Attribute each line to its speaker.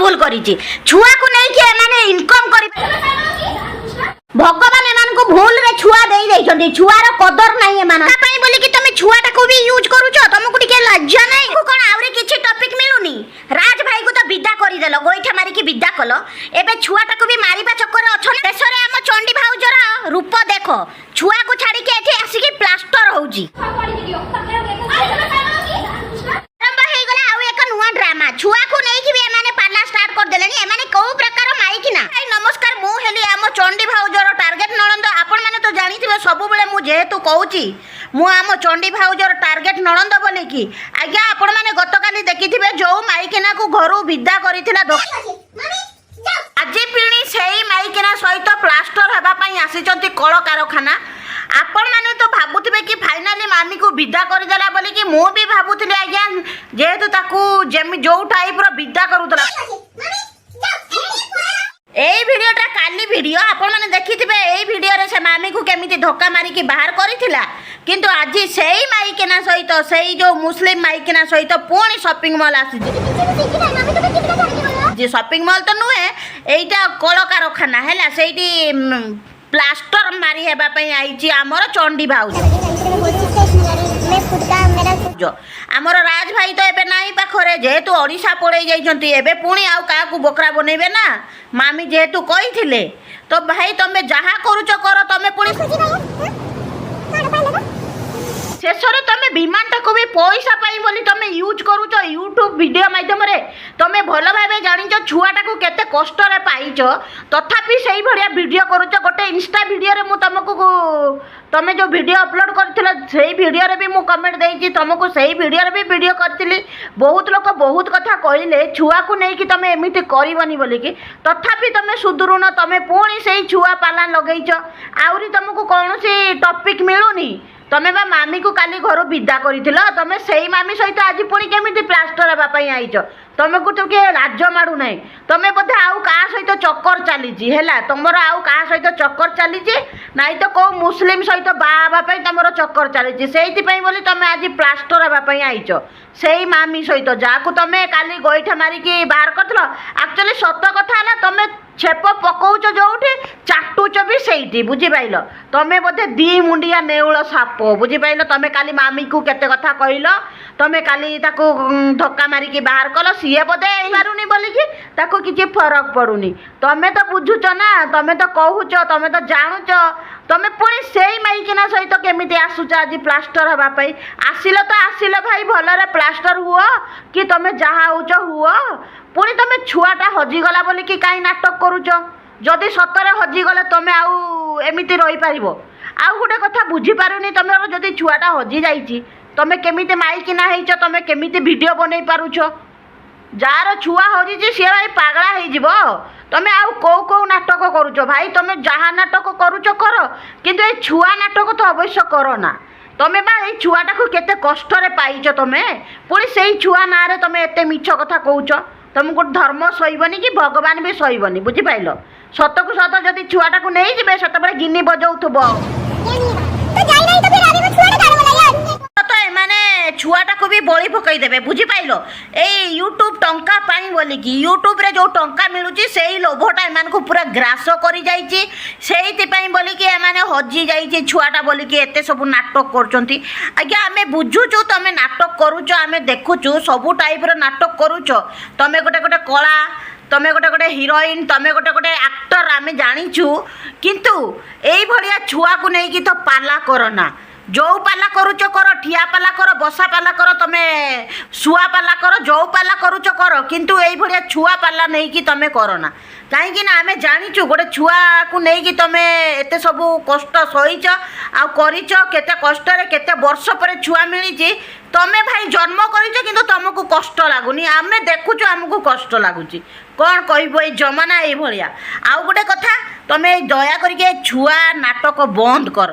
Speaker 1: भूल करिछि छुआ को नहीं के माने इनकम करि भगवान एमानकु भूल रे छुआ देई दैछन्ती छुआर कदर नाही एमान पई बोली कि तुम छुआटा को भी यूज करूछो तुमको टिके लज्जा नाही कोन आउरे किछि टॉपिक मिलुनी राज भाई को तो विदा करि देलो गोइठा मारी कि विदा कलो एबे छुआटा को भी मारिबा चक्कर अछन देशरे हम चंडी भाउजर रूप देखो छुआ को छाड़ी के एठी आसी कि प्लास्टर होउजी ड्रामा छुआ को नहीं कि एमाने पाला स्टार्ट कर देलेनी एमाने को प्रकार माइक ना नमस्कार मु हेली आम चंडी भाउजर टार्गेट नळंद आपण माने तो जानिथिबे सब बेले मु जेहेतु कहूची मु आम चंडी भाउजर टार्गेट नळंद बोले कि आज्ञा आपण माने गतकाली देखिथिबे जो माइकना को घरु विदा करिथिला आजी पिणी सेही माइकना सहित प्लास्टर हेबा पई आसीचंती कळ कारखाना आपण माने तो भाबुथिबे कि फाइनली मामी को विदा कर देला बोली कि मु भी भाबुथिले आज्ञा जेहेतु ताकू जेमी जो टाइप रो विदा करूतला एई वीडियोटा काली वीडियो आपण माने देखिथिबे एई वीडियो रे से मामी को केमिति धक्का मारी कि बाहर करिथिला किंतु आजी सेही माइकना सहित सेही जो मुस्लिम माइकना सहित पुणी शॉपिंग मॉल आसी जे शॉपिंग मॉल तो नुहे एइटा कळ कारखाना हैला सेठी प्लास्टर मारी हेबा पई आइची हमर चंडी भाउज हमर राज भाई तो एबे नाही पाखरे जेहेतु ओडिशा पड़े जाइछंती एबे पुणी आउ का को बोकरा बनेबे ना मामी जेहेतु कहिथिले तो भाई तमे जहा करूचो करो तमे पुणी शेषरे तमे विमानटा को भी पैसा पाई बोली तमे यूज करूचो यूट्यूब वीडियो माध्यम रे तमे भलो भाबे जानिचो छुआटा को केते कष्ट रे पाइचो तथापि सेही भरिया वीडियो करूचो गोटे इंस्टा वीडियो रे मु तमको तमे जो वीडियो अपलोड करथिला सेही वीडियो रे भी मु कमेंट देइची तमको सेही वीडियो रे भी वीडियो करथिली बहुत लोक बहुत कथा कहिले छुआ को नै कि तमे एमिति करिवनी बोली कि तथापि तमे सुदुरुन तमे पुणी सेही छुआ पाला लगैचो आउरी तमको कोनोसी टॉपिक मिलुनी तमे बा मामी को काली घर विदा करिथिल तमे सेही मामी सहित आज पुणी केमिति प्लास्टर हेबा पई आइचो तमे को तो के लाज माडू नै तमे बोधे आउ का सहित चक्कर चलीची हैला तमरो आउ का सहित चक्कर चलीची नाइ तो को मुस्लिम सहित बाबा पई तमरो चक्कर चलीची सेहिति पई बोली तमे आज प्लास्टर हेबा पई आइचो सेही मामी सहित जाकू तमे काली गोइठा मारी कि बाहर करथलो एक्चुअली सत्य कथा हला तमे छेप पकाउच जोठी चाटुच भी सेठी बुझी पाइल तमे बोधे दी मुंडिया नेउल साप बुझी पाइल तमे काली मामी को केते कथा कहिल तमे काली ताको धक्का मारी कि बाहर कल सीए बोधे मारुनी बोली कि ताको किछि फरक पड़ुनी तमे तो बुझुच ना तमे तो कहूच तमे तो जानुच तमे पुणी सेही माइकिना सहित केमिति आसुच आज प्लास्टर हवा पई आसिल तो आसिल भाई भलरे प्लास्टर हुओ कि तमे जहा होउच हुओ पुणी तमे छुआटा हजिगला बोली कि काई नाटक करूच जदि सतरे हजिगले तमे आउ एमिति रही पारिबो आउ गोटे कथा बुझी पारुनी तमे जदि छुआटा हजि जाइछि तमे केमिति माइकिना हेइछ तमे केमिति वीडियो बनै पारुछ जार छुआ हजिछि से भाई पागला हेइ जिवो तमे आउ को नाटक करूछ भाई तमे जहा नाटक करूछ कर किंतु ए छुआ नाटक तो अवश्य करो ना तमे बा ए छुआटा को केते कष्ट रे पाइछ तमे पुणी सेही छुआ ना रे तमे एते मिछ कथा कहूछ तुमको धर्म सहीबनी कि भगवान भी सहीबनी बुझी पाइल सत को सत जदि छुआटा को नहीं जिबे सत बळे गिनी बजाउथबो तो एमाने छुआटा को भी बळी पकई देबे बुझी पाइल ए यूट्यूब टंका पाई बोली कि यूट्यूब रे जो टंका मिलुची सेही लोभटा एमान को पूरा ग्रास करी जाईची सेहीति पाई बोली कि एमाने हजी जाईची छुआटा बोली कि एते सब नाटक करचंती आज्ञा आमे बुझुचु तमे नाटक करूच आमे देखुचु सब टाइप रो नाटक करूच तमे गोटे गोटे कला तमे गोटे गोटे हिरोइन तमे गोटे गोटे एक्टर आमे जानिछु किंतु एई भलिया छुआ को नै कि तो पाला करना जो पाला करूच कर ठिया पाला कर बसा पाला कर तमे सुआ पाला कर जो पाला करूच कर किंतु एई भलिया छुआ पाला नै कि तमे करना कहीं ना आमे जानिछु गोटे छुआ को नै कि तमे एते सब कष्ट सहीच आ करिच केते कष्ट रे केते वर्ष पर छुआ मिलिची तमे भाई जन्म करिच किंतु तुमको कष्ट लागुनी आमे देखुछु हमको कष्ट लागुची कौन कहबो ए जमाना ए भलिया आ गोटे कथा तमे दया करके छुआ नाटक बंद कर।